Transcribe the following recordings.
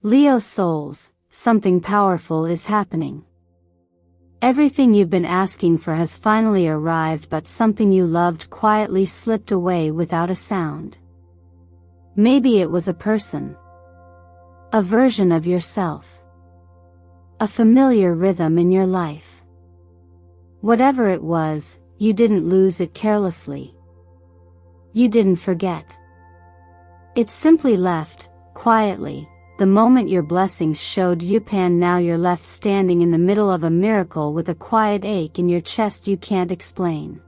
Leo souls, something powerful is happening. Everything you've been asking for has finally arrived, but something you loved quietly slipped away without a sound. Maybe it was a person. A version of yourself. A familiar rhythm in your life. Whatever it was, you didn't lose it carelessly. You didn't forget. It simply left, quietly, the moment your blessings showed up, and now you're left standing in the middle of a miracle with a quiet ache in your chest you can't explain.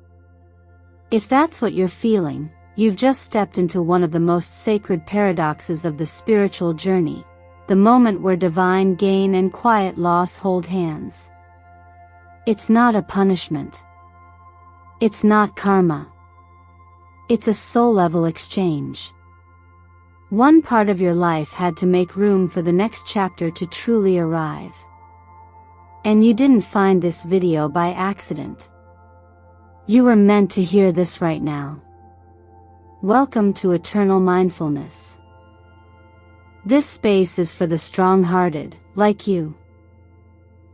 If that's what you're feeling, you've just stepped into one of the most sacred paradoxes of the spiritual journey, the moment where divine gain and quiet loss hold hands. It's not a punishment. It's not karma. It's a soul-level exchange. One part of your life had to make room for the next chapter to truly arrive. And you didn't find this video by accident. You were meant to hear this right now. Welcome to Eternal Mindfulness. This space is for the strong-hearted, like you.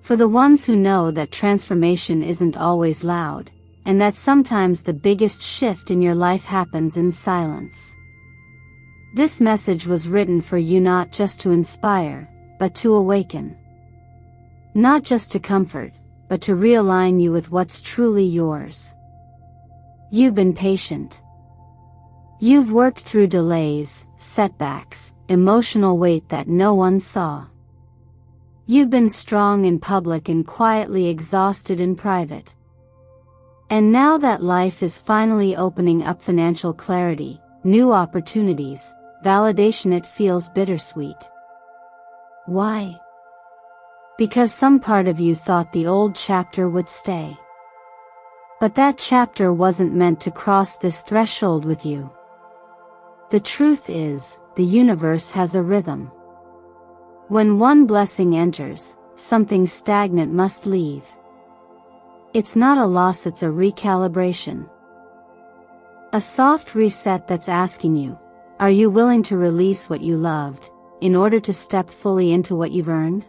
For the ones who know that transformation isn't always loud, and that sometimes the biggest shift in your life happens in silence. This message was written for you, not just to inspire, but to awaken. Not just to comfort, but to realign you with what's truly yours. You've been patient. You've worked through delays, setbacks, emotional weight that no one saw. You've been strong in public and quietly exhausted in private. And now that life is finally opening up financial clarity, new opportunities, validation, it feels bittersweet. Why? Because some part of you thought the old chapter would stay. But that chapter wasn't meant to cross this threshold with you. The truth is, the universe has a rhythm. When one blessing enters, something stagnant must leave. It's not a loss, it's a recalibration. A soft reset that's asking you, are you willing to release what you loved, in order to step fully into what you've earned?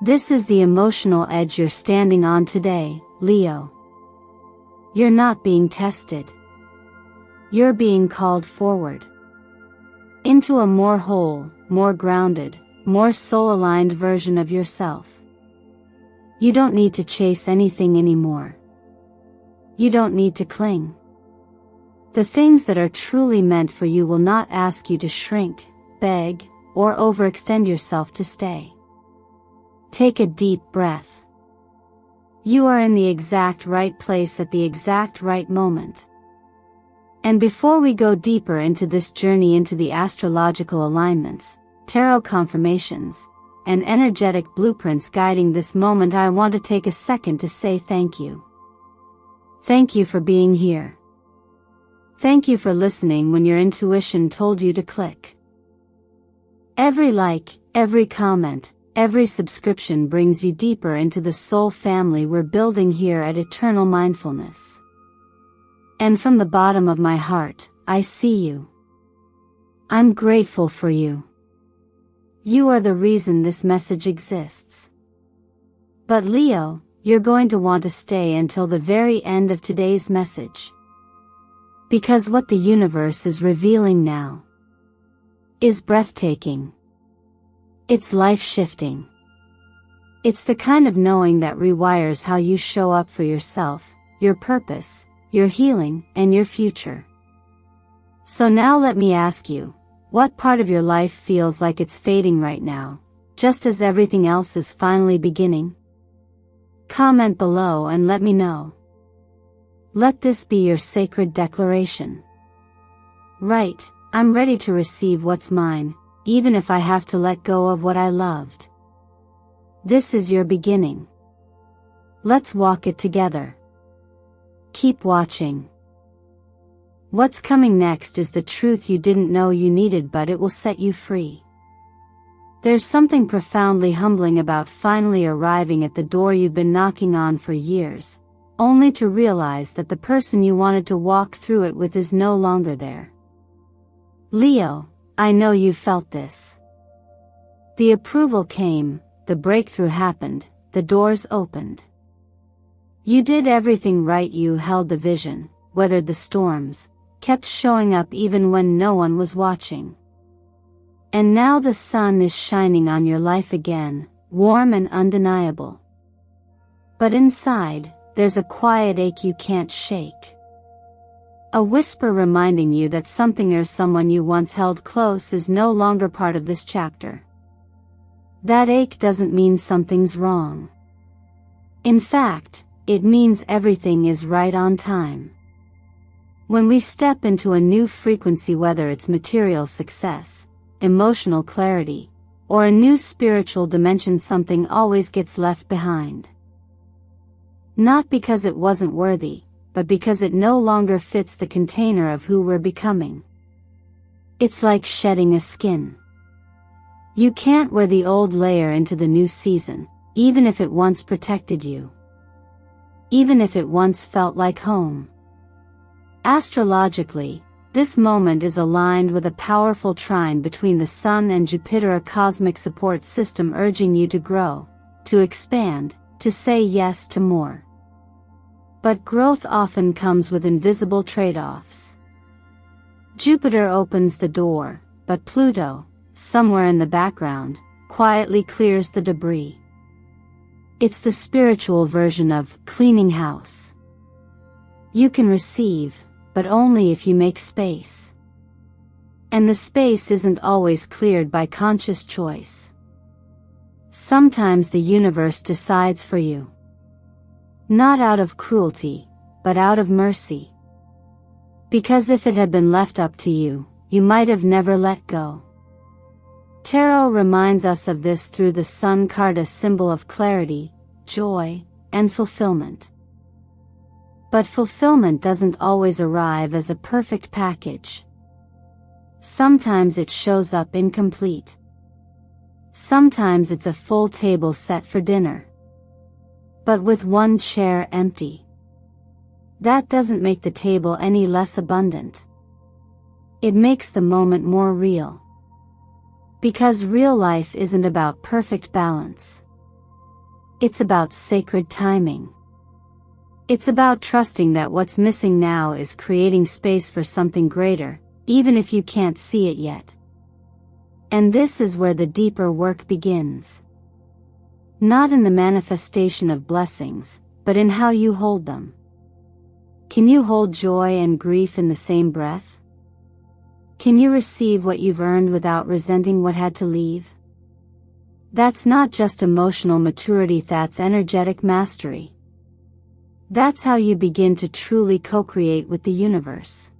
This is the emotional edge you're standing on today, Leo. You're not being tested. You're being called forward. Into a more whole, more grounded, more soul-aligned version of yourself. You don't need to chase anything anymore. You don't need to cling. The things that are truly meant for you will not ask you to shrink, beg, or overextend yourself to stay. Take a deep breath. You are in the exact right place at the exact right moment. And before we go deeper into this journey into the astrological alignments, tarot confirmations, and energetic blueprints guiding this moment, I want to take a second to say thank you. Thank you for being here. Thank you for listening when your intuition told you to click. Every like, every comment, every subscription brings you deeper into the soul family we're building here at Eternal Mindfulness. And from the bottom of my heart, I see you. I'm grateful for you. You are the reason this message exists. But Leo, you're going to want to stay until the very end of today's message. Because what the universe is revealing now is breathtaking. It's life-shifting. It's the kind of knowing that rewires how you show up for yourself, your purpose, your healing, and your future. So now let me ask you, what part of your life feels like it's fading right now, just as everything else is finally beginning? Comment below and let me know. Let this be your sacred declaration. Right, I'm ready to receive what's mine, even if I have to let go of what I loved. This is your beginning. Let's walk it together. Keep watching. What's coming next is the truth you didn't know you needed, but it will set you free. There's something profoundly humbling about finally arriving at the door you've been knocking on for years, only to realize that the person you wanted to walk through it with is no longer there. Leo, I know you've felt this. The approval came, the breakthrough happened, the doors opened. You did everything right. You held the vision, weathered the storms, kept showing up even when no one was watching. And now the sun is shining on your life again, warm and undeniable. But inside, there's a quiet ache you can't shake. A whisper reminding you that something or someone you once held close is no longer part of this chapter. That ache doesn't mean something's wrong. In fact, it means everything is right on time. When we step into a new frequency, whether it's material success, emotional clarity, or a new spiritual dimension, something always gets left behind. Not because it wasn't worthy, but because it no longer fits the container of who we're becoming. It's like shedding a skin. You can't wear the old layer into the new season, even if it once protected you. Even if it once felt like home. Astrologically, this moment is aligned with a powerful trine between the Sun and Jupiter, a cosmic support system urging you to grow, to expand, to say yes to more. But growth often comes with invisible trade-offs. Jupiter opens the door, but Pluto, somewhere in the background, quietly clears the debris. It's the spiritual version of cleaning house. You can receive, but only if you make space. And the space isn't always cleared by conscious choice. Sometimes the universe decides for you. Not out of cruelty, but out of mercy. Because if it had been left up to you, you might have never let go. Tarot reminds us of this through the Sun card, a symbol of clarity, joy, and fulfillment. But fulfillment doesn't always arrive as a perfect package. Sometimes it shows up incomplete. Sometimes it's a full table set for dinner, but with one chair empty. That doesn't make the table any less abundant. It makes the moment more real. Because real life isn't about perfect balance. It's about sacred timing. It's about trusting that what's missing now is creating space for something greater, even if you can't see it yet. And this is where the deeper work begins. Not in the manifestation of blessings, but in how you hold them. Can you hold joy and grief in the same breath? Can you receive what you've earned without resenting what had to leave? That's not just emotional maturity, that's energetic mastery. That's how you begin to truly co-create with the universe.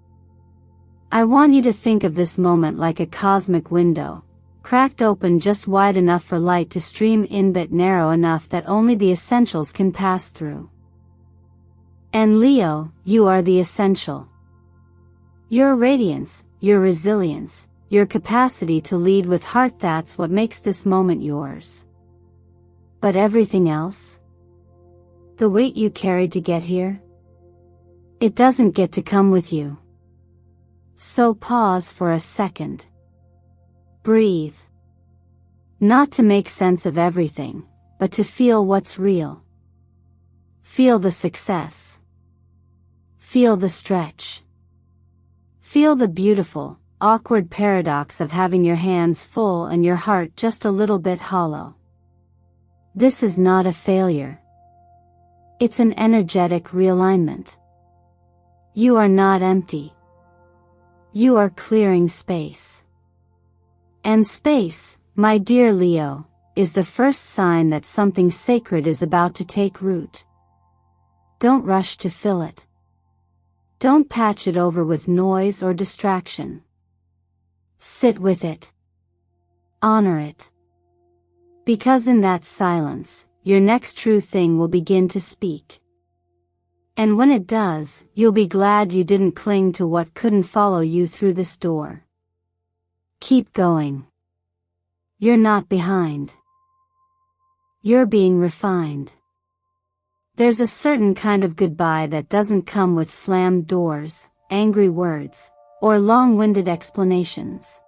I want you to think of this moment like a cosmic window, cracked open just wide enough for light to stream in but narrow enough that only the essentials can pass through. And Leo, you are the essential. Your radiance, your resilience, your capacity to lead with heart, that's what makes this moment yours. But everything else? The weight you carried to get here? It doesn't get to come with you. So pause for a second. Breathe. Not to make sense of everything, but to feel what's real. Feel the success. Feel the stretch. Feel the beautiful, awkward paradox of having your hands full and your heart just a little bit hollow. This is not a failure. It's an energetic realignment. You are not empty. You are clearing space. And space, my dear Leo, is the first sign that something sacred is about to take root. Don't rush to fill it. Don't patch it over with noise or distraction. Sit with it. Honor it. Because in that silence, your next true thing will begin to speak. And when it does, you'll be glad you didn't cling to what couldn't follow you through this door. Keep going. You're not behind. You're being refined. There's a certain kind of goodbye that doesn't come with slammed doors, angry words, or long-winded explanations.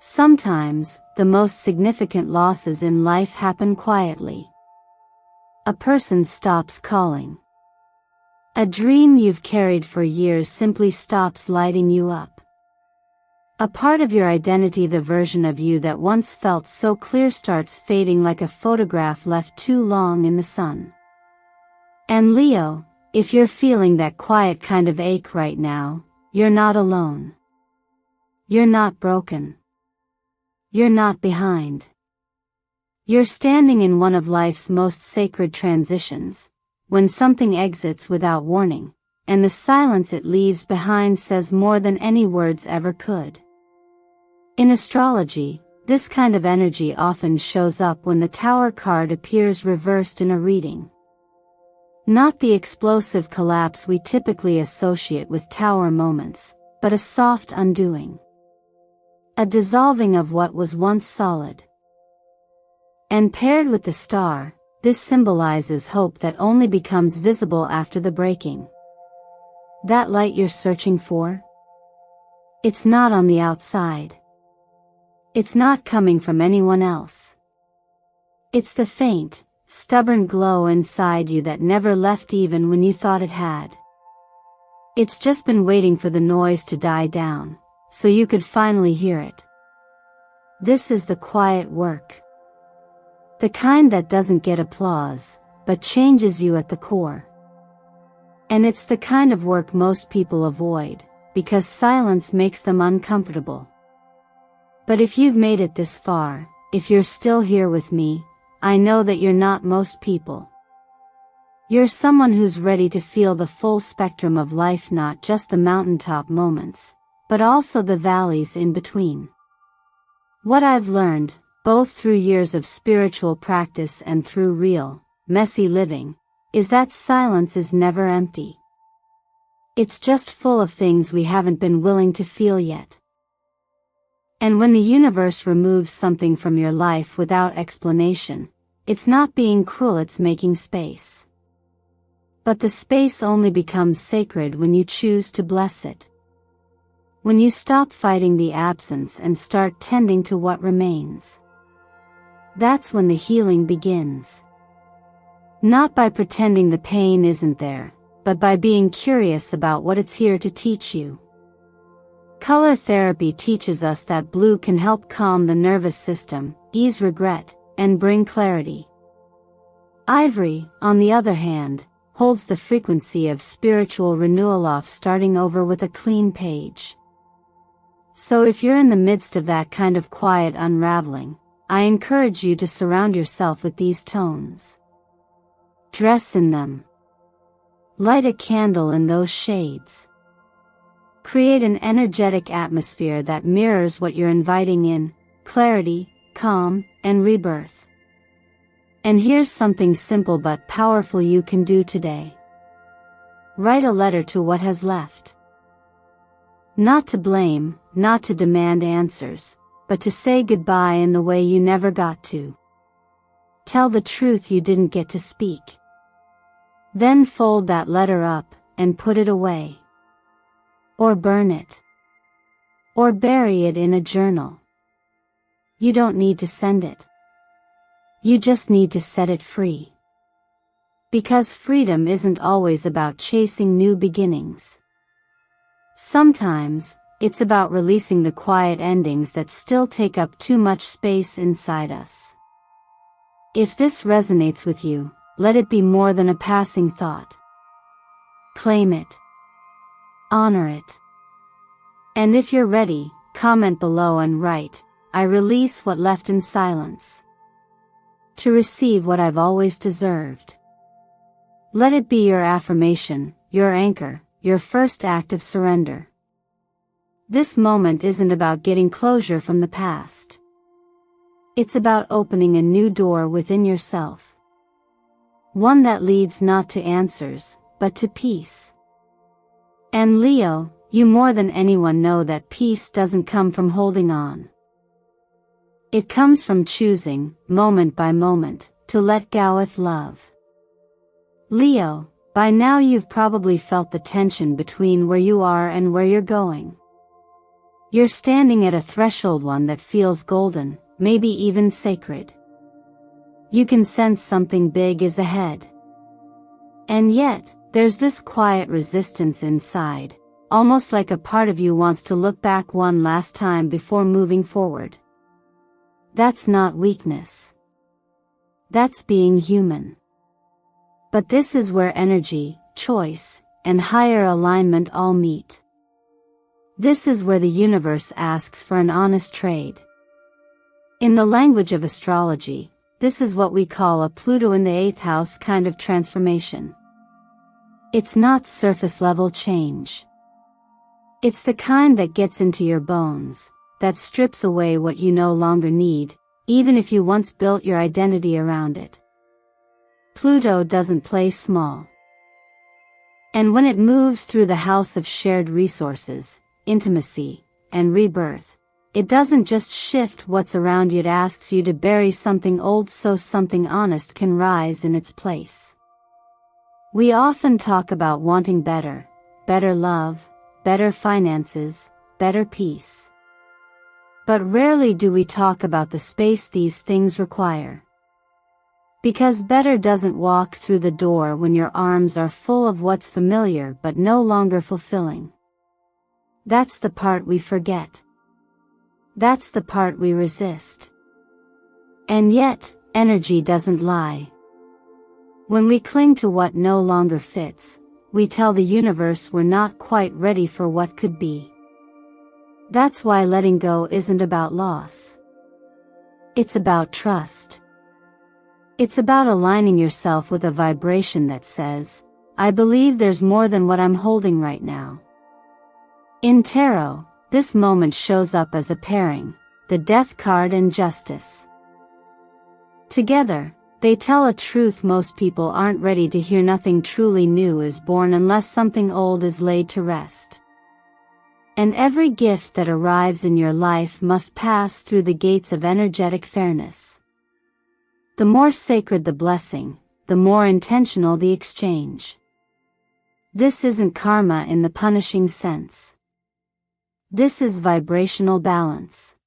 Sometimes, the most significant losses in life happen quietly. A person stops calling. A dream you've carried for years simply stops lighting you up. A part of your identity, the version of you that once felt so clear, starts fading like a photograph left too long in the sun. And Leo, if you're feeling that quiet kind of ache right now, you're not alone. You're not broken. You're not behind. You're standing in one of life's most sacred transitions, when something exits without warning, and the silence it leaves behind says more than any words ever could. In astrology, this kind of energy often shows up when the Tower card appears reversed in a reading. Not the explosive collapse we typically associate with Tower moments, but a soft undoing. A dissolving of what was once solid. And paired with the star, this symbolizes hope that only becomes visible after the breaking. That light you're searching for? It's not on the outside. It's not coming from anyone else. It's the faint, stubborn glow inside you that never left even when you thought it had. It's just been waiting for the noise to die down, so you could finally hear it. This is the quiet work. The kind that doesn't get applause, but changes you at the core. And it's the kind of work most people avoid, because silence makes them uncomfortable. But if you've made it this far, if you're still here with me, I know that you're not most people. You're someone who's ready to feel the full spectrum of life, not just the mountaintop moments, but also the valleys in between. What I've learned, both through years of spiritual practice and through real, messy living, is that silence is never empty. It's just full of things we haven't been willing to feel yet. And when the universe removes something from your life without explanation, it's not being cruel, it's making space. But the space only becomes sacred when you choose to bless it. When you stop fighting the absence and start tending to what remains. That's when the healing begins. Not by pretending the pain isn't there, but by being curious about what it's here to teach you. Color therapy teaches us that blue can help calm the nervous system, ease regret, and bring clarity. Ivory, on the other hand, holds the frequency of spiritual renewal, of starting over with a clean page. So if you're in the midst of that kind of quiet unraveling, I encourage you to surround yourself with these tones. Dress in them. Light a candle in those shades. Create an energetic atmosphere that mirrors what you're inviting in: clarity, calm, and rebirth. And here's something simple but powerful you can do today. Write a letter to what has left. Not to blame, not to demand answers, but to say goodbye in the way you never got to. Tell the truth you didn't get to speak. Then fold that letter up and put it away. Or burn it. Or bury it in a journal. You don't need to send it. You just need to set it free. Because freedom isn't always about chasing new beginnings. Sometimes, it's about releasing the quiet endings that still take up too much space inside us. If this resonates with you, let it be more than a passing thought. Claim it. Honor it. And if you're ready, comment below and write, "I release what left in silence. To receive what I've always deserved." Let it be your affirmation, your anchor, your first act of surrender. This moment isn't about getting closure from the past. It's about opening a new door within yourself. One that leads not to answers, but to peace. And Leo, you more than anyone know that peace doesn't come from holding on. It comes from choosing, moment by moment, to let go with love. Leo, by now you've probably felt the tension between where you are and where you're going. You're standing at a threshold, one that feels golden, maybe even sacred. You can sense something big is ahead. And yet, there's this quiet resistance inside, almost like a part of you wants to look back one last time before moving forward. That's not weakness. That's being human. But this is where energy, choice, and higher alignment all meet. This is where the universe asks for an honest trade. In the language of astrology, this is what we call a Pluto in the 8th house kind of transformation. It's not surface-level change. It's the kind that gets into your bones, that strips away what you no longer need, even if you once built your identity around it. Pluto doesn't play small. And when it moves through the house of shared resources, intimacy, and rebirth, it doesn't just shift what's around you, it asks you to bury something old so something honest can rise in its place. We often talk about wanting better love, better finances, better peace. But rarely do we talk about the space these things require. Because better doesn't walk through the door when your arms are full of what's familiar but no longer fulfilling. That's the part we forget. That's the part we resist. And yet, energy doesn't lie. When we cling to what no longer fits, we tell the universe we're not quite ready for what could be. That's why letting go isn't about loss. It's about trust. It's about aligning yourself with a vibration that says, I believe there's more than what I'm holding right now. In tarot, this moment shows up as a pairing, the Death card and Justice. Together, they tell a truth most people aren't ready to hear. Nothing truly new is born unless something old is laid to rest. And every gift that arrives in your life must pass through the gates of energetic fairness. The more sacred the blessing, the more intentional the exchange. This isn't karma in the punishing sense. This is vibrational balance.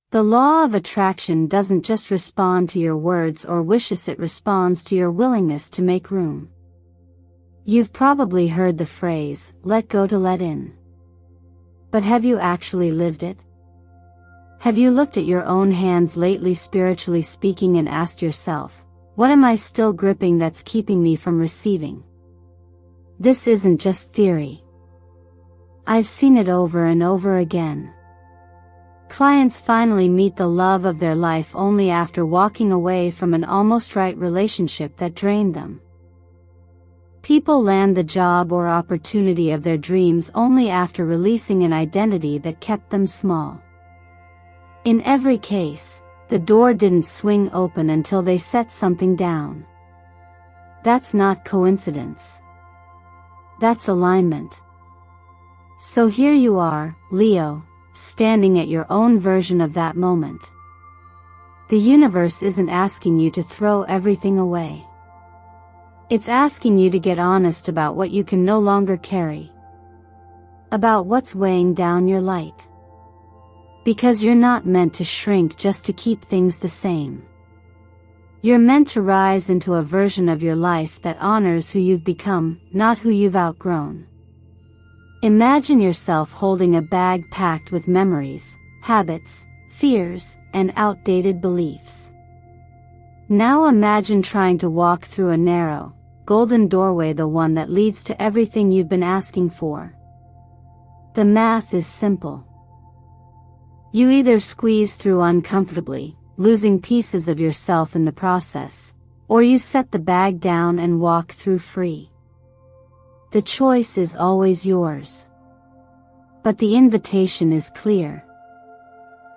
The law of attraction doesn't just respond to your words or wishes, it responds to your willingness to make room. You've probably heard the phrase, let go to let in. But have you actually lived it? Have you looked at your own hands lately, spiritually speaking, and asked yourself, what am I still gripping that's keeping me from receiving? This isn't just theory. I've seen it over and over again. Clients finally meet the love of their life only after walking away from an almost right relationship that drained them. People land the job or opportunity of their dreams only after releasing an identity that kept them small. In every case, the door didn't swing open until they set something down. That's not coincidence. That's alignment. So here you are, Leo, standing at your own version of that moment. The universe isn't asking you to throw everything away. It's asking you to get honest about what you can no longer carry. About what's weighing down your light. Because you're not meant to shrink just to keep things the same. You're meant to rise into a version of your life that honors who you've become, not who you've outgrown. Imagine yourself holding a bag packed with memories, habits, fears, and outdated beliefs. Now imagine trying to walk through a narrow, golden doorway, the one that leads to everything you've been asking for. The math is simple. You either squeeze through uncomfortably, losing pieces of yourself in the process, or you set the bag down and walk through free. The choice is always yours. But the invitation is clear.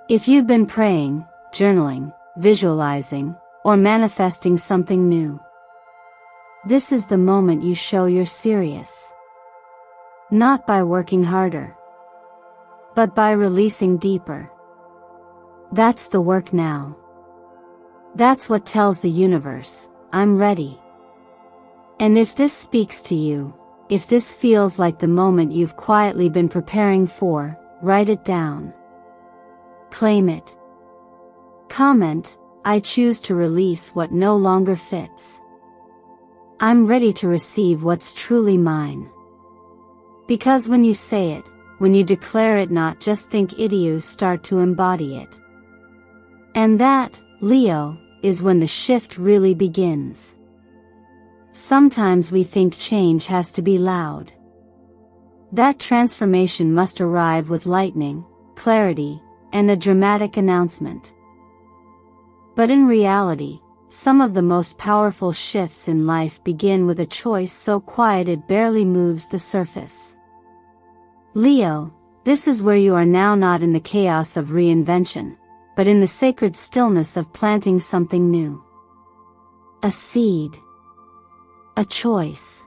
If you've been praying, journaling, visualizing, or manifesting something new, this is the moment you show you're serious. Not by working harder, but by releasing deeper. That's the work now. That's what tells the universe, I'm ready. And if this speaks to you, if this feels like the moment you've quietly been preparing for, Write it down. Claim it. Comment, I choose to release what no longer fits. I'm ready to receive what's truly mine. Because when you say it, when you declare it, not just think it, you start to embody it. And that, Leo, is when the shift really begins. Sometimes we think change has to be loud. That transformation must arrive with lightning, clarity, and a dramatic announcement. But in reality, some of the most powerful shifts in life begin with a choice so quiet it barely moves the surface. Leo, this is where you are now, not in the chaos of reinvention, but in the sacred stillness of planting something new. A seed. A choice.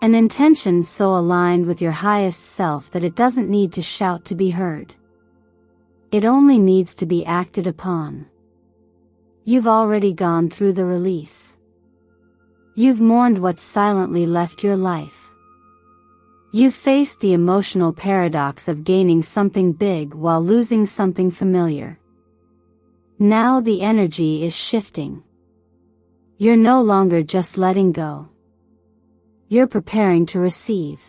An intention so aligned with your highest self that it doesn't need to shout to be heard. It only needs to be acted upon. You've already gone through the release. You've mourned what silently left your life. You've faced the emotional paradox of gaining something big while losing something familiar. Now the energy is shifting. You're no longer just letting go. You're preparing to receive.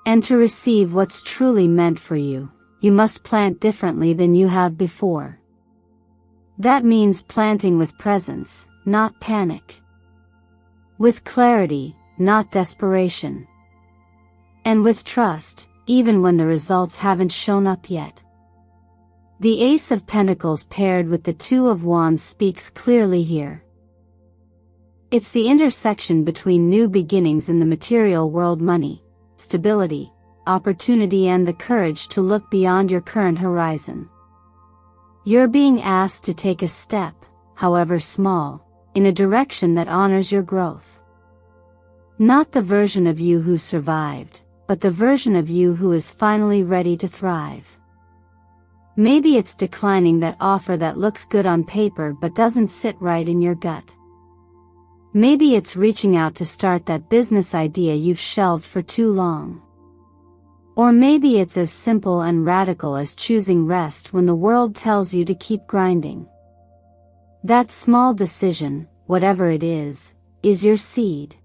And to receive what's truly meant for you, you must plant differently than you have before. That means planting with presence, not panic. With clarity, not desperation. And with trust, even when the results haven't shown up yet. The Ace of Pentacles paired with the Two of Wands speaks clearly here. It's the intersection between new beginnings in the material world, money, stability, opportunity, and the courage to look beyond your current horizon. You're being asked to take a step, however small, in a direction that honors your growth. Not the version of you who survived, but the version of you who is finally ready to thrive. Maybe it's declining that offer that looks good on paper but doesn't sit right in your gut. Maybe it's reaching out to start that business idea you've shelved for too long. Or maybe it's as simple and radical as choosing rest when the world tells you to keep grinding. That small decision, whatever it is your seed.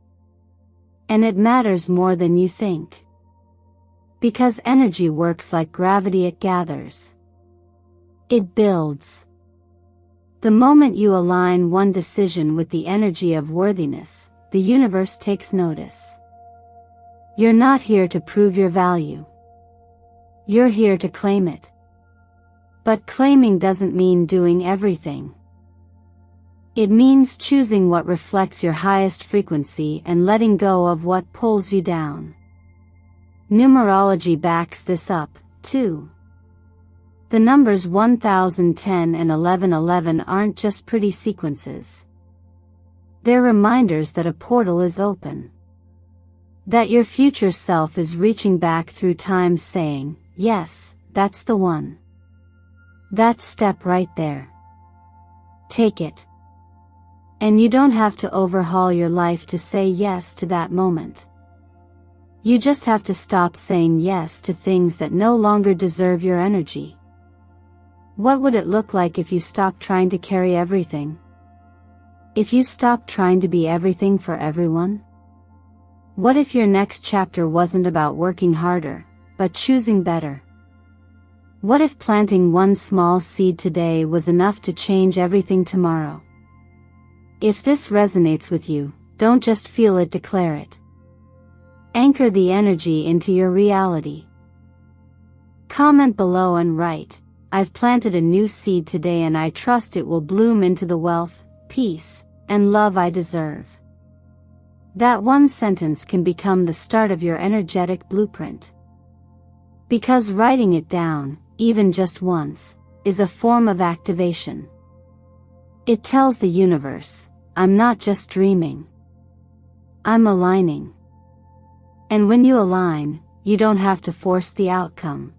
And it matters more than you think. Because energy works like gravity, it gathers. It builds. The moment you align one decision with the energy of worthiness, the universe takes notice. You're not here to prove your value. You're here to claim it. But claiming doesn't mean doing everything. It means choosing what reflects your highest frequency and letting go of what pulls you down. Numerology backs this up, too. The numbers 1010 and 1111 aren't just pretty sequences. They're reminders that a portal is open. That your future self is reaching back through time saying, yes, that's the one. That step right there. Take it. And you don't have to overhaul your life to say yes to that moment. You just have to stop saying yes to things that no longer deserve your energy. What would it look like if you stopped trying to carry everything? If you stopped trying to be everything for everyone? What if your next chapter wasn't about working harder, but choosing better? What if planting one small seed today was enough to change everything tomorrow? If this resonates with you, don't just feel it, declare it. Anchor the energy into your reality. Comment below and write, I've planted a new seed today and I trust it will bloom into the wealth, peace, and love I deserve. That one sentence can become the start of your energetic blueprint. Because writing it down, even just once, is a form of activation. It tells the universe, I'm not just dreaming. I'm aligning. And when you align, you don't have to force the outcome.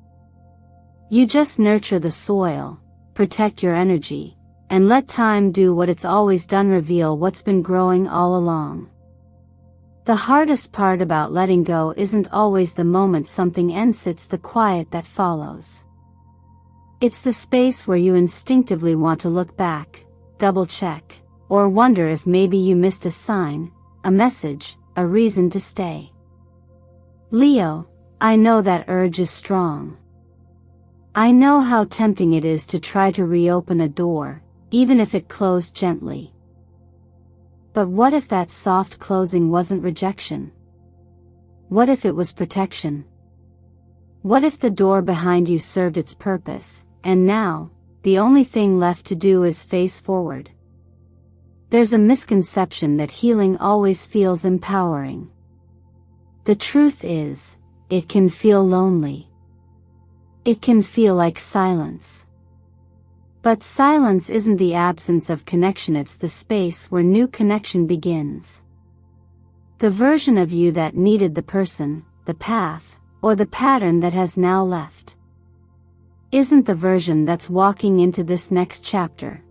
You just nurture the soil, protect your energy, and let time do what it's always done, reveal what's been growing all along. The hardest part about letting go isn't always the moment something ends, it's the quiet that follows. It's the space where you instinctively want to look back, double-check, or wonder if maybe you missed a sign, a message, a reason to stay. Leo, I know that urge is strong. I know how tempting it is to try to reopen a door, even if it closed gently. But what if that soft closing wasn't rejection? What if it was protection? What if the door behind you served its purpose, and now, the only thing left to do is face forward? There's a misconception that healing always feels empowering. The truth is, it can feel lonely. It can feel like silence. But silence isn't the absence of connection, it's the space where new connection begins. The version of you that needed the person, the path, or the pattern that has now left isn't the version that's walking into this next chapter.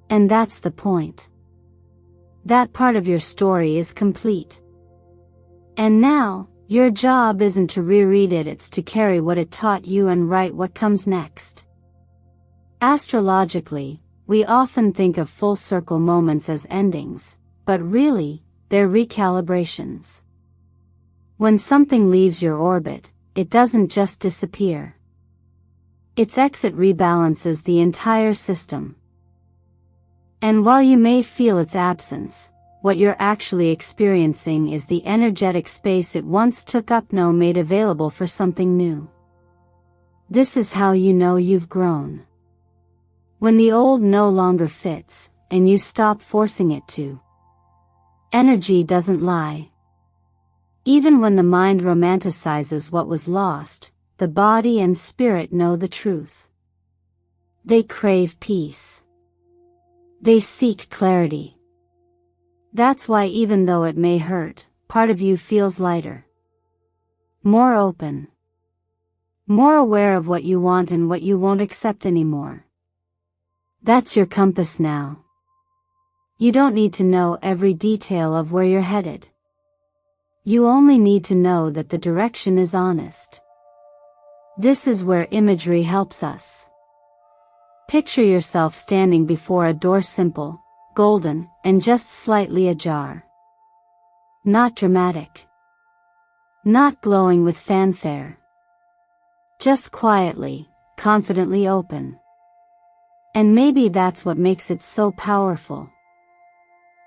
And that's the point. That part of your story is complete. And now, your job isn't to reread it, it's to carry what it taught you and write what comes next. Astrologically, we often think of full circle moments as endings, but really, they're recalibrations. When something leaves your orbit, it doesn't just disappear. Its exit rebalances the entire system. And while you may feel its absence, what you're actually experiencing is the energetic space it once took up, now made available for something new. This is how you know you've grown. When the old no longer fits, and you stop forcing it to. Energy doesn't lie. Even when the mind romanticizes what was lost, the body and spirit know the truth. They crave peace. They seek clarity. That's why, even though it may hurt, part of you feels lighter. More open. More aware of what you want and what you won't accept anymore. That's your compass now. You don't need to know every detail of where you're headed. You only need to know that the direction is honest. This is where imagery helps us. Picture yourself standing before a door, simple, golden, and just slightly ajar. Not dramatic. Not glowing with fanfare. Just quietly, confidently open. And maybe that's what makes it so powerful.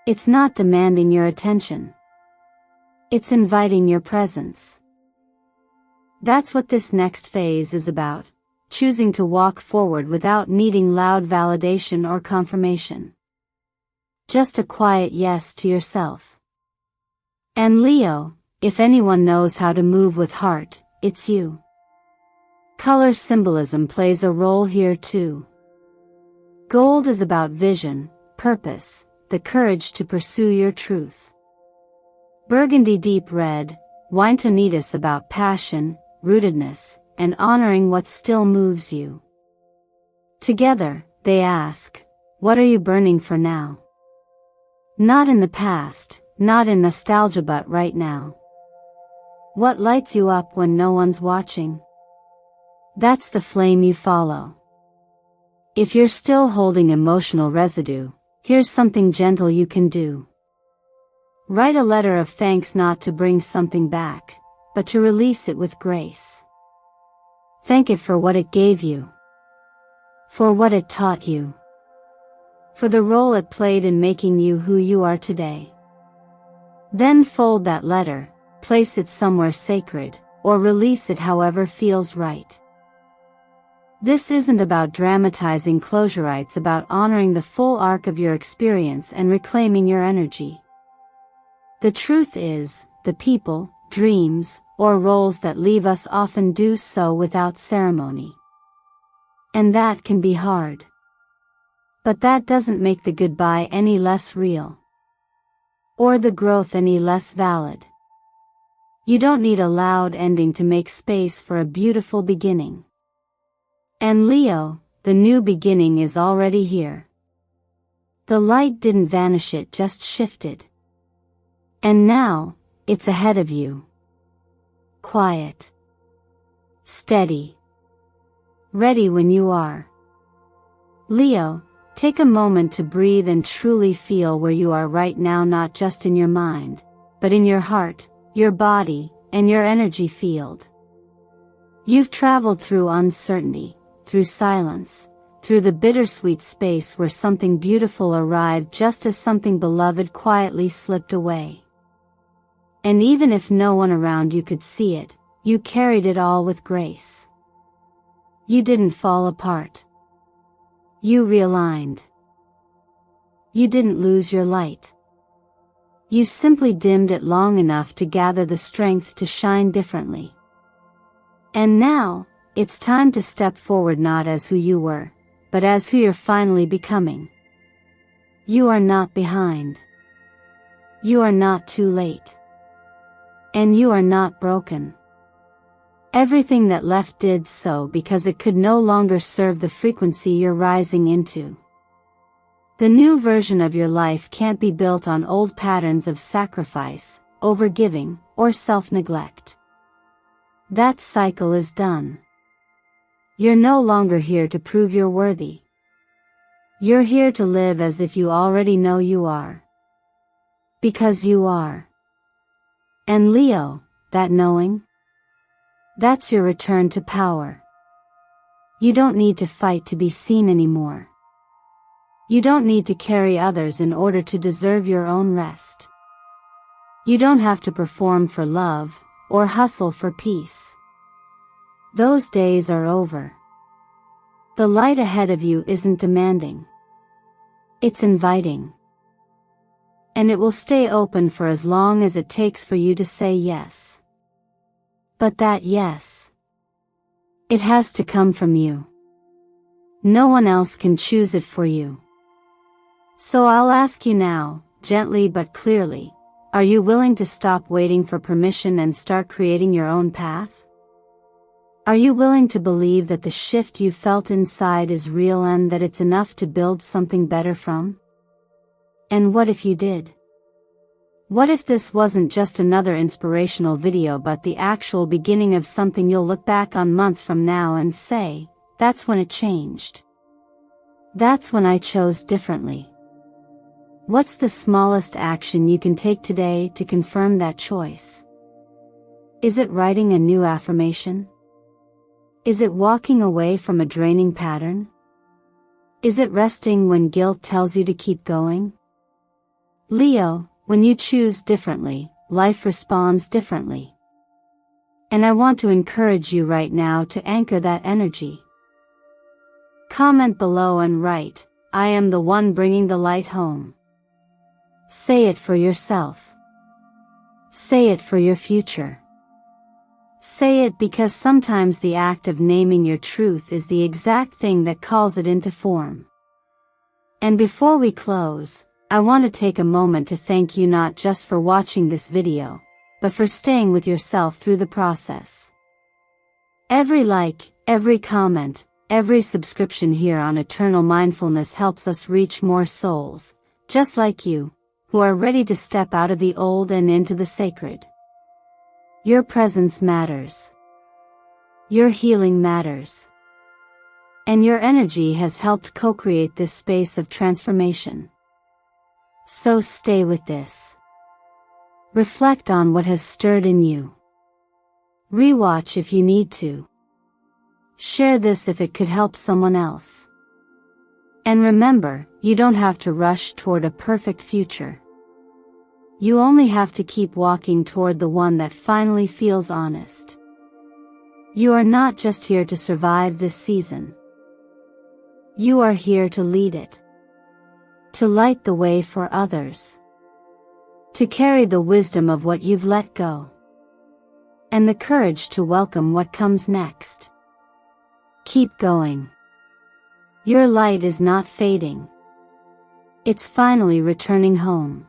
It's not demanding your attention. It's inviting your presence. That's what this next phase is about, choosing to walk forward without needing loud validation or confirmation. Just a quiet yes to yourself. And Leo, if anyone knows how to move with heart, it's you. Color symbolism plays a role here too. Gold is about vision, purpose, the courage to pursue your truth. Burgundy deep red, wine tonidus about passion, rootedness, and honoring what still moves you. Together, they ask, what are you burning for now? Not in the past, not in nostalgia, but right now. What lights you up when no one's watching? That's the flame you follow. If you're still holding emotional residue, here's something gentle you can do. Write a letter of thanks, not to bring something back, but to release it with grace. Thank it for what it gave you. For what it taught you. For the role it played in making you who you are today. Then fold that letter, place it somewhere sacred, or release it however feels right. This isn't about dramatizing closure, it's about honoring the full arc of your experience and reclaiming your energy. The truth is, the people, dreams, or roles that leave us often do so without ceremony. And that can be hard. But that doesn't make the goodbye any less real. Or the growth any less valid. You don't need a loud ending to make space for a beautiful beginning. And Leo, the new beginning is already here. The light didn't vanish, it just shifted. And now, it's ahead of you. Quiet. Steady. Ready when you are. Leo, take a moment to breathe and truly feel where you are right now, not just in your mind, but in your heart, your body, and your energy field. You've traveled through uncertainty, through silence, through the bittersweet space where something beautiful arrived just as something beloved quietly slipped away. And even if no one around you could see it, you carried it all with grace. You didn't fall apart. You realigned. You didn't lose your light. You simply dimmed it long enough to gather the strength to shine differently. And now, it's time to step forward, not as who you were, but as who you're finally becoming. You are not behind. You are not too late. And you are not broken. Everything that left did so because it could no longer serve the frequency you're rising into. The new version of your life can't be built on old patterns of sacrifice, overgiving, or self-neglect. That cycle is done. You're no longer here to prove you're worthy. You're here to live as if you already know you are. Because you are. And Leo, that knowing? That's your return to power. You don't need to fight to be seen anymore. You don't need to carry others in order to deserve your own rest. You don't have to perform for love, or hustle for peace. Those days are over. The light ahead of you isn't demanding. It's inviting. And it will stay open for as long as it takes for you to say yes. But that yes, it has to come from you. No one else can choose it for you. So I'll ask you now, gently but clearly, are you willing to stop waiting for permission and start creating your own path? Are you willing to believe that the shift you felt inside is real and that it's enough to build something better from? And what if you did? What if this wasn't just another inspirational video but the actual beginning of something you'll look back on months from now and say, that's when it changed. That's when I chose differently. What's the smallest action you can take today to confirm that choice? Is it writing a new affirmation? Is it walking away from a draining pattern? Is it resting when guilt tells you to keep going? Leo, when you choose differently, life responds differently. And I want to encourage you right now to anchor that energy. Comment below and write, I am the one bringing the light home. Say it for yourself. Say it for your future. Say it because sometimes the act of naming your truth is the exact thing that calls it into form. And before we close, I want to take a moment to thank you not just for watching this video, but for staying with yourself through the process. Every like, every comment, every subscription here on Eternal Mindfulness helps us reach more souls, just like you, who are ready to step out of the old and into the sacred. Your presence matters. Your healing matters. And your energy has helped co-create this space of transformation. So stay with this. Reflect on what has stirred in you. Rewatch if you need to. Share this if it could help someone else. And remember, you don't have to rush toward a perfect future. You only have to keep walking toward the one that finally feels honest. You are not just here to survive this season. You are here to lead it. To light the way for others. To carry the wisdom of what you've let go. And the courage to welcome what comes next. Keep going. Your light is not fading. It's finally returning home.